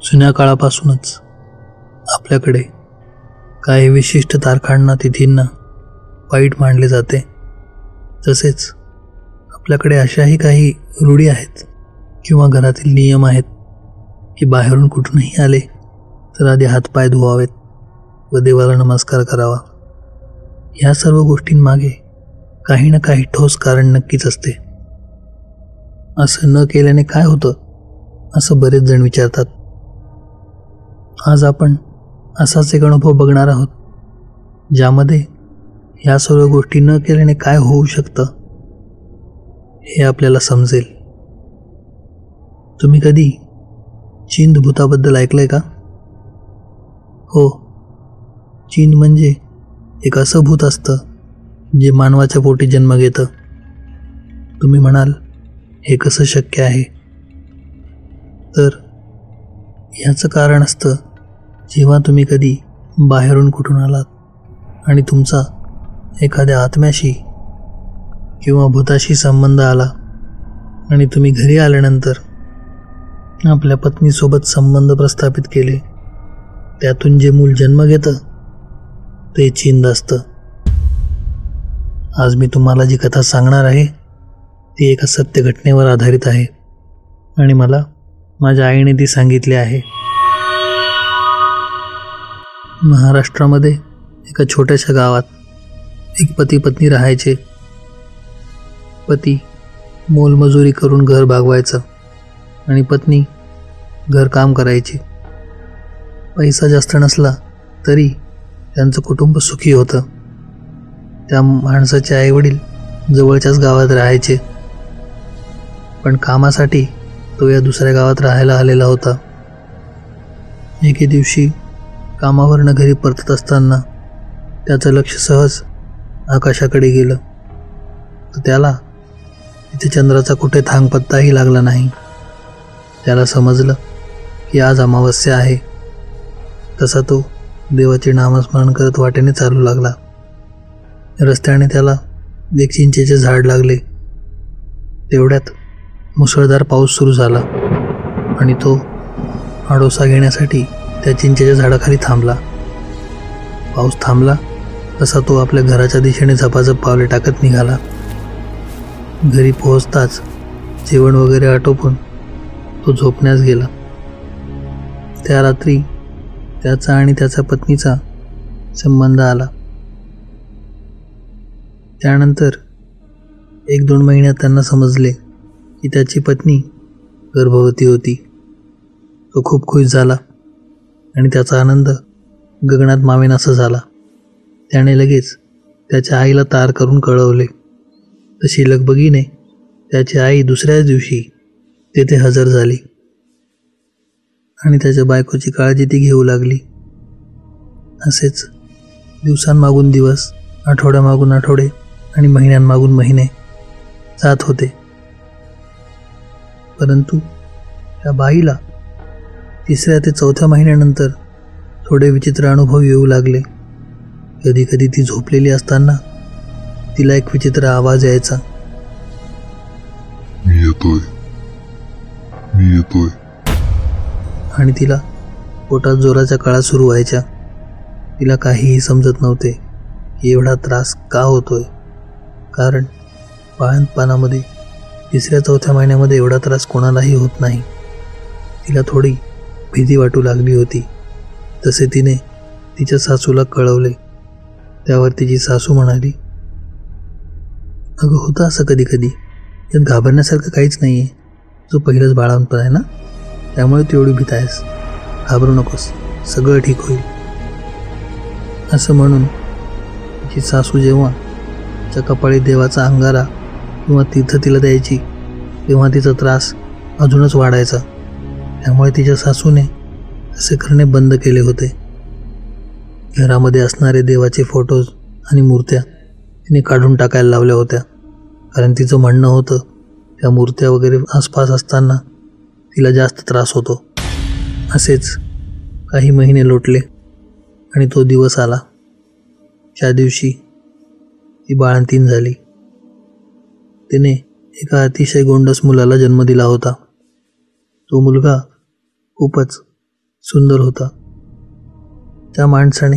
जुन्या काळापासूनच आपल्याकडे काही विशिष्ट तारखांना तिथींना वाईट मानले जाते. तसेच आपल्याकडे अशाही काही रूढी आहेत किंवा घरातील नियम आहेत की बाहेरून कुठूनही आले तर आधी हातपाय धुवावेत व देवाला नमस्कार करावा. ह्या सर्व गोष्टींमागे काही ना काही ठोस कारण नक्कीच असते. असं न केल्याने काय होतं असं बरेच जण विचारतात. आज आपण असाच एक अनुभव बघणार आहोत ज्यामध्ये ह्या सर्व गोष्टी न केल्याने काय होऊ शकतं हे आपल्याला समजेल. तुम्ही कधी चिंद भूताबद्दल ऐकलंय का? हो, चिंद म्हणजे एक असं भूत असतं जे मानवाच्या पोटी जन्म घेतं. तुम्ही म्हणाल हे कसं शक्य आहे? तर ह्याचं कारण असतं जेव्हा तुम्ही कधी बाहेरून कुठून आलात आणि तुमचा एखाद्या आत्म्याशी किंवा भूताशी संबंध आला आणि तुम्ही घरी आल्यानंतर आपल्या पत्नीसोबत संबंध प्रस्थापित केले, त्यातून जे मूल जन्म घेतं ते चिंद असतं. आज मी तुम्हाला जी कथा सांगणार आहे ती एका सत्य घटनेवर आधारित आहे आणि मला माझ्या आईने ती सांगितली आहे. महाराष्ट्रामध्ये एका छोट्याशा गावात एक पती पत्नी राहायचे. पती मोलमजुरी करून घर भागवायचं आणि पत्नी घरकाम करायची. पैसा जास्त नसला तरी त्यांचं कुटुंब सुखी होतं. त्या माणसाचे आईवडील जवळच्याच गावात राहायचे, पण कामासाठी तो या दुसऱ्या गावात राहायला आलेला होता. एके दिवशी कामावरनं घरी परतत असताना त्याचं लक्ष सहज आकाशाकडे गेलं तर त्याला तिथे चंद्राचा कुठे थांगपत्ताही लागला नाही. त्याला समजलं की आज अमावस्या आहे. तसा तो देवाचे नामस्मरण करत वाटेने चालू लागला. रस्त्याने त्याला एक चिंचेचे झाड लागले. तेवढ्यात मुसळधार पाऊस सुरू झाला आणि तो आडोसा घेण्यासाठी त्या चिंचेच्या झाडाखाली थांबला. पाऊस थांबला तसा तो आपल्या घराच्या दिशेने झपाझप पावले टाकत निघाला. घरी पोहोचताच जेवण वगैरे आटोपून तो झोपण्यास गेला. त्या रात्री त्याचा आणि त्याच्या पत्नीचा संबंध आला. त्यानंतर 1-2 महिन्यात त्यांना समजले की त्याची पत्नी गर्भवती होती. तो खूप खुश झाला आणि त्याचा आनंद गगनात मावेनासा झाला. त्याने लगेच त्याच्या आईला तार करून कळवले. तशी लगबगीने त्याची आई दुसऱ्याच दिवशी तेथे हजर झाली आणि त्याच्या बायकोची काळजी ती घेऊ लागली. असेच दिवसांमागून दिवस, आठवड्यामागून आठवडे आणि महिन्यांमागून महिने जात होते. परंतु त्या बाईला 3ऱ्या ते 4थ्या महिन्यानंतर थोडे विचित्र अनुभव येऊ लागले. कधी कधी ती झोपलेली असताना तिला एक विचित्र आवाज यायचा. मी येतोय. आणि तिला पोटात जोराच्या कळा सुरू व्हायच्या. तिला काहीही समजत नव्हते की एवढा त्रास का होतोय, कारण बाळंतपणामध्ये 3ऱ्या-4थ्या महिन्यामध्ये एवढा त्रास कोणालाही होत नाही. तिला थोडी भीती वाटू लागली होती. तसे तिने तिच्या सासूला कळवले. त्यावर तिची सासू म्हणाली, अगं होतं असं कधी कधी, यात घाबरण्यासारखं काहीच नाही आहे. जो पहिलंच बाळंतपण आहे ना, त्यामुळे तू एवढी भीत आहेस. घाबरू नकोस, सगळं ठीक होईल. असं म्हणून तिची सासू जेव्हा तिच्या कपाळी देवाचा अंगारा किंवा तीर्थ तिला द्यायची तेव्हा तिचा त्रास अजूनच वाढायचा. त्यामुळे तिच्या सासूने असे करणे बंद केले होते. घरामध्ये असणारे देवाचे फोटोज आणि मूर्त्या तिने काढून टाकायला लावल्या होत्या, कारण तिचं म्हणणं होतं त्या मूर्त्या वगैरे आसपास असताना तिला जास्त त्रास होतो. असेच काही महिने लोटले आणि तो दिवस आला ज्या दिवशी ती बाळंतीण झाली. तिने एका अतिशय गोंडस मुलाला जन्म दिला होता. तो मुलगा खूपच सुंदर होता. त्या माणसाने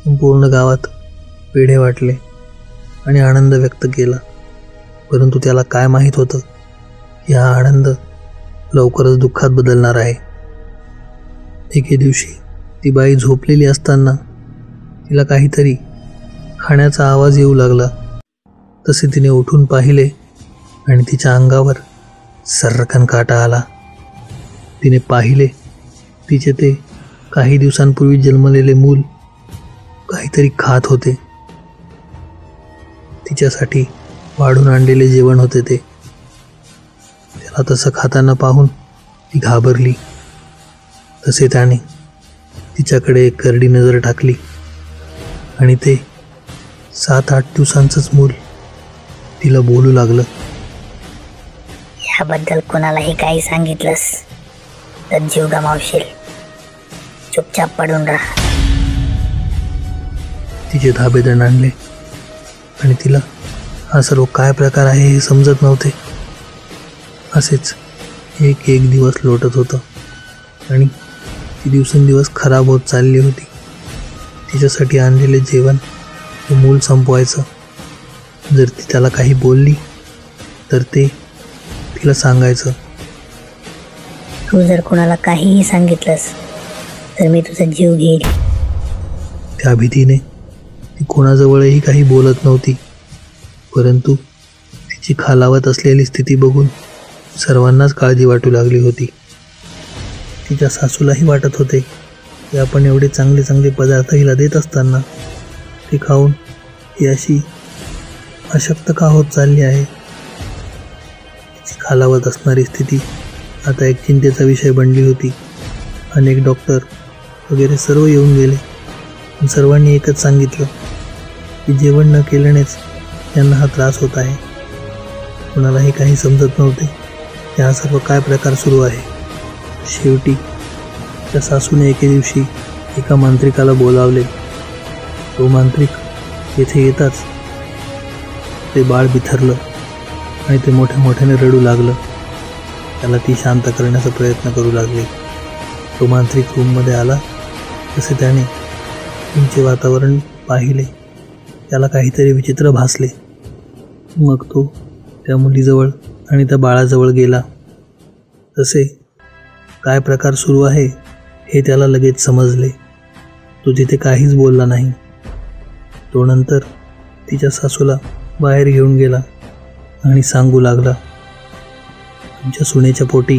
संपूर्ण गावात पेढे वाटले आणि आनंद व्यक्त केला. परंतु त्याला काय माहीत होतं की हा आनंद लवकरच दुःखात बदलणार आहे. एके दिवशी ती बाई झोपलेली असताना तिला काहीतरी खाण्याचा आवाज येऊ लागला. तसे तिने उठून पाहिले आणि तिच्या अंगावर सर्रकन काटा आला. तिने पाहिले तिचे ते काही दिवसांपूर्वी जन्मलेले मूल काहीतरी खात होते. तिच्यासाठी वाढून आणलेले जेवण होते ते. त्याला तसं खाताना पाहून ती घाबरली. तसे त्याने तिच्याकडे एक करडी नजर टाकली आणि ते 7-8 दिवसांचंच मूल तिला बोलू लागलं. याबद्दल कोणालाही काही सांगितलंस तर जीव गमावशील. चुपचाप पडून राहा. तिचे धाबे दणाणले आणि तिला हा सर्व काय प्रकार आहे हे समजत नव्हते. असेच एक दिवस लोटत होतं आणि ती दिवसेंदिवस खराब होत चालली होती. तिच्यासाठी आणलेले जेवण ते मूल संपवायचं. जर ती त्याला काही बोलली तर ते तिला सांगायचं. तू जर कोणाला काहीही सांगितलंस तर मी तुझा जीव घेईल. त्या भीतीने ती कोणाजवळही काही बोलत नव्हती. परंतु तिची खालावत असलेली स्थिती बघून सर्वांनाच काळजी वाटू लागली होती. तिच्या सासूलाही वाटत होते की आपण एवढे चांगले चांगले पदार्थ हिला देत असताना ते खाऊन ही अशी अशक्त का होत चालली आहे. तिची खालावत असणारी स्थिती आता एक चिंतेचा विषय बनली होती. अनेक डॉक्टर वगैरे सर्व येऊन गेले. सर्वांनी एकच सांगितलं की जेवण न केल्यानेच त्यांना हा त्रास होत आहे. कोणालाही काही समजत नव्हते की हा सर्व काय प्रकार सुरू आहे. शेवटी त्या सासूने एके दिवशी एका मांत्रिकाला बोलावले. तो मांत्रिक येथे येताच ते बाळ बिथरलं आणि ते मोठ्या मोठ्याने रडू लागलं. त्याला ती शांत करण्याचा प्रयत्न करू लागले. तो मांत्रिक रूममध्ये आला. तसे त्याने तुमचे वातावरण पाहिले. त्याला काहीतरी विचित्र भासले. मग तो त्या मुलीजवळ आणि त्या बाळाजवळ गेला. तसे काय प्रकार सुरू आहे हे त्याला लगेच समजले. तो तिथे काहीच बोलला नाही. तो नंतर तिच्या सासूला बाहेर घेऊन गेला आणि सांगू लागला, तुमच्या सुनेच्या पोटी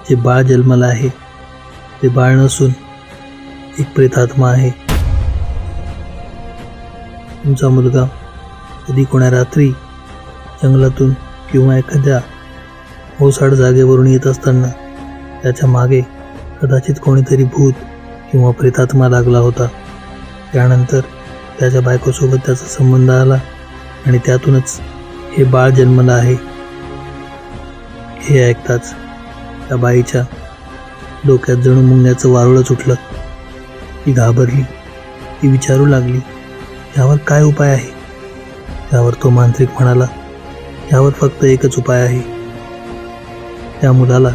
जे बाळ जन्मलं आहे ते बाळ नसून एक प्रेतात्मा आहे. तुमचा मुलगा कधी कोण्या रात्री जंगलातून किंवा एखाद्या ओसाड जागेवरून येत असताना त्याच्या मागे कदाचित कोणीतरी भूत किंवा प्रेतात्मा लागला होता. त्यानंतर त्याच्या बायकोसोबत त्याचा संबंध आला आणि त्यातूनच हे बाळ जन्मलं आहे. हे ऐकताच त्या बाईच्या डोक्यात जणू मुंग्याचं वारुळच उठलं. ती घाबरली. ती विचारू लागली, यावर काय उपाय आहे? त्यावर तो मांत्रिक म्हणाला, यावर फक्त एकच उपाय आहे. त्या मुलाला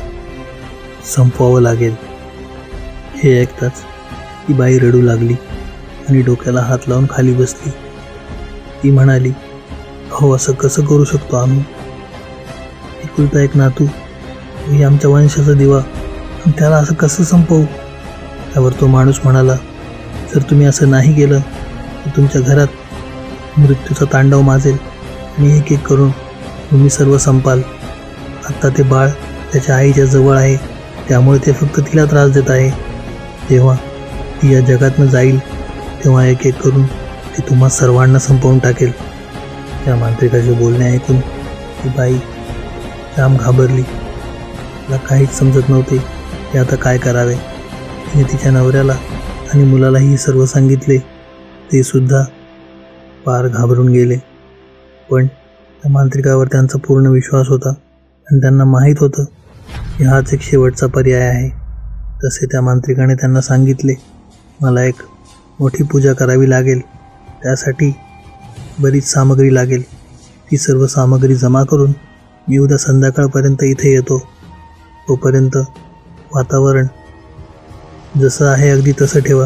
संपवावं लागेल. हे ऐकताच ती बाई रडू लागली आणि डोक्याला हात लावून खाली बसली. ती म्हणाली, अहो असं कसं करू शकतो आम्ही? एकुलता एक नातू, ही आमच्या वंशाचा दिवा, आणि त्याला असं कसं संपवू? त्यावर तो माणूस म्हणाला, जर तुम्ही असं नाही केलं तर तुमच्या घरात मृत्यूचा तांडव माजेल आणि एक एक करून तुम्ही सर्व संपाल. आत्ता ते बाळ त्याच्या आईच्या जवळ आहे, त्यामुळे ते फक्त तिला त्रास देत आहे. जेव्हा ती या जगातनं जाईल तेव्हा एक एक करून ती तुम्हा सर्वांना संपवून टाकेल. त्या मांत्रिकाचे बोलणे ऐकून ती बाई जाम घाबरली. तिला काहीच समजत नव्हते की आता काय करावे. तिने तिच्या नवऱ्याला आणि मुलालाही सर्व सांगितले. ते सुद्धा फार घाबरून गेले. पण त्या मांत्रिकावर त्यांचा पूर्ण विश्वास होता आणि त्यांना माहीत होतं की हाच एक शेवटचा पर्याय आहे. तसे त्या मांत्रिकाने त्यांना सांगितले, मला एक मोठी पूजा करावी लागेल. त्यासाठी बरीच सामग्री लागेल. ती सर्व सामग्री जमा करून मी उद्या संध्याकाळपर्यंत इथे येतो. तोपर्यंत वातावरण जसं आहे अगदी तसं ठेवा.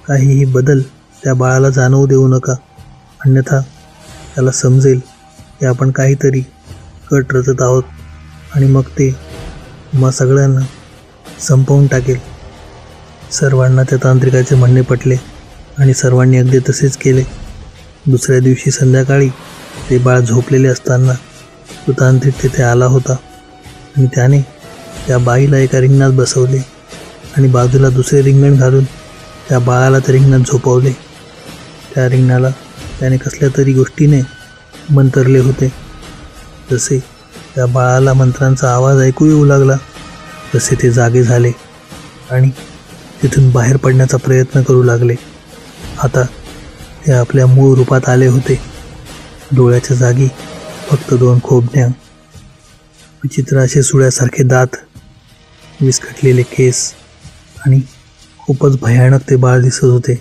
काहीही बदल त्या बाळाला जाणवू देऊ नका, अन्यथा त्याला समजेल की आपण काहीतरी कट रचत आहोत आणि मग ते सगळ्यांना संपवून टाकेल. सर्वांना त्या तांत्रिकाचे म्हणणे पटले आणि सर्वांनी अगदी तसेच केले. दुसऱ्या दिवशी संध्याकाळी ते बाळ झोपलेले असताना तो तांत्रिक तिथे आला होता आणि त्याने त्या बाईला एका रिंगणात बसवले आणि बाजूला दुसरे रिंगण घालून त्या बाळाला त्या रिंगणात झोपवले. त्या रिंगणाला त्याने कसल्या तरी गोष्टीने मंतरले होते. जसे त्या बाळाला मंत्रांचा आवाज ऐकू येऊ लागला तसे ते जागे झाले आणि तिथून बाहेर पडण्याचा प्रयत्न करू लागले. आता ते आपल्या मूळ रूपात आले होते. डोळ्याच्या जागी फक्त 2 खोबण्या, विचित्र असे सुळ्यासारखे दात, विस्कटलेले केस आणि खूपच भयानक ते बाळ दिसत होते.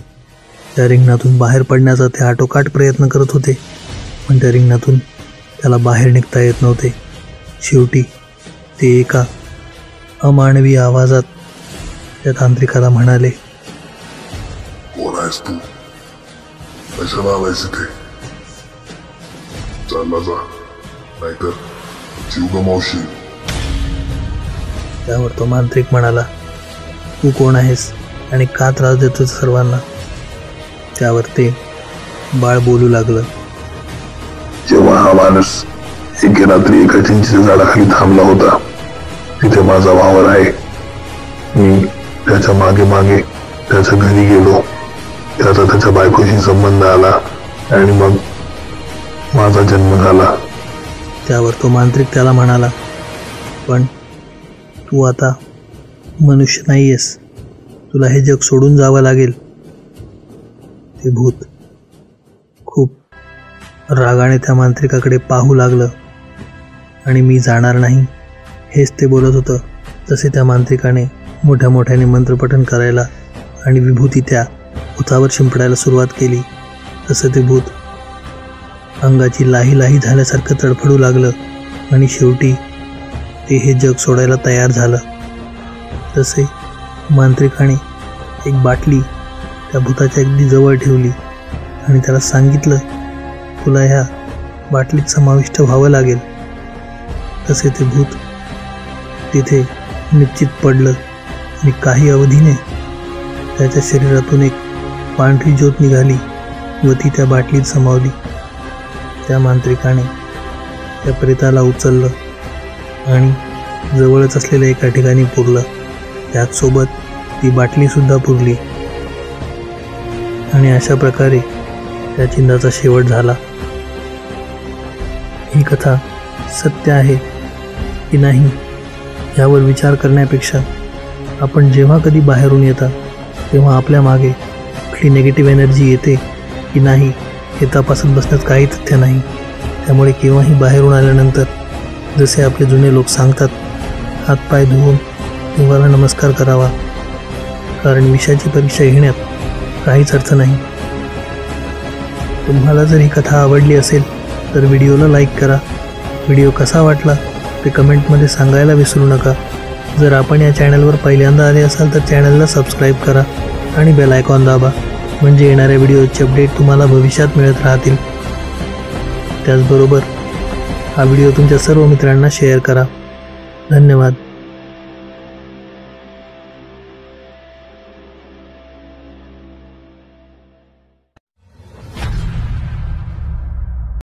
त्या रिंगणातून बाहेर पडण्याचा ते आटोकाट प्रयत्न करत होते, पण त्या रिंगणातून त्याला बाहेर निघता येत नव्हते. शेवटी ते एका अमानवी आवाजात त्या तांत्रिकाला म्हणाले, कोण आहेस तू? कशाला आलायस इथे? चालला जा, नाहीतर जीव गमावशील. त्यावर तो मांत्रिक म्हणाला, तू कोण आहेस आणि का त्रास देतोस सर्वांना? त्यावर ते बाळ बोलू लागलं, जेव्हा हा माणूस एके रात्री एका चिंचेच्या झाडाखाली थांबला होता, तिथे माझा वावर आहे. मी त्याच्या मागे मागे त्याच्या घरी गेलो. त्याचा त्याच्या बायकोशी संबंध आला आणि मग माझा जन्म झाला. त्यावर तो मांत्रिक त्याला म्हणाला, पण तू आता मनुष्य नाही आहेस, तुला हे जग सोडून जावं लागेल. ते भूत खूप रागाने त्या मांत्रिकाकडे पाहू लागलं आणि मी जाणार नाही हेच ते बोलत होतं. तसे त्या मांत्रिकाने मोठ्या मोठ्याने मंत्रपठण करायला आणि विभूती त्या भूतावर शिंपडायला सुरुवात केली. तसं ते भूत अंगाची लाही लाही झाल्यासारखं तडफडू लागलं आणि शेवटी ते हे जग सोडायला तयार झालं. तसे मांत्रिकाने एक बाटली त्या भूताच्या अगदी जवळ ठेवली आणि त्याला सांगितलं, तुला ह्या बाटलीत समाविष्ट व्हावं लागेल. तसे ते भूत तिथे निश्चित पडलं आणि काही अवधीने त्याच्या शरीरातून एक पांढरी ज्योत निघाली व ती त्या बाटलीत समावली. त्या मांत्रिकाने त्या प्रेताला उचललं आणि जवळच असलेल्या एका ठिकाणी पुरलं. त्याचसोबत ती बाटलीसुद्धा पुरली आणि अशा प्रकारे त्या चिंताचा शेवट झाला. ही कथा सत्य आहे की नाही यावर विचार करण्यापेक्षा आपण जेव्हा कधी बाहेरून येता तेव्हा आपल्या मागे कुठली निगेटिव्ह एनर्जी येते की नाही हे तपासत बसण्यात काही तथ्य नाही. त्यामुळे केव्हाही बाहेरून आल्यानंतर जसे आपले जुने लोक सांगतात, हातपाय धुवून देवाला नमस्कार करावा, कारण विषयाची परीक्षा घेण्यात काहीच अर्थ नाही. तुम्हाला जर ही कथा आवडली असेल तर व्हिडिओला लाईक करा. व्हिडिओ कसा वाटला ते कमेंटमध्ये सांगायला विसरू नका. जर आपण या चॅनलवर पहिल्यांदा आले असाल तर चॅनलला सबस्क्राईब करा आणि बेल आयकॉन दाबा, म्हणजे येणाऱ्या व्हिडिओचे अपडेट तुम्हाला भविष्यात मिळत राहतील. त्याचबरोबर हा व्हिडिओ तुमच्या सर्व मित्रांना शेअर करा. धन्यवाद.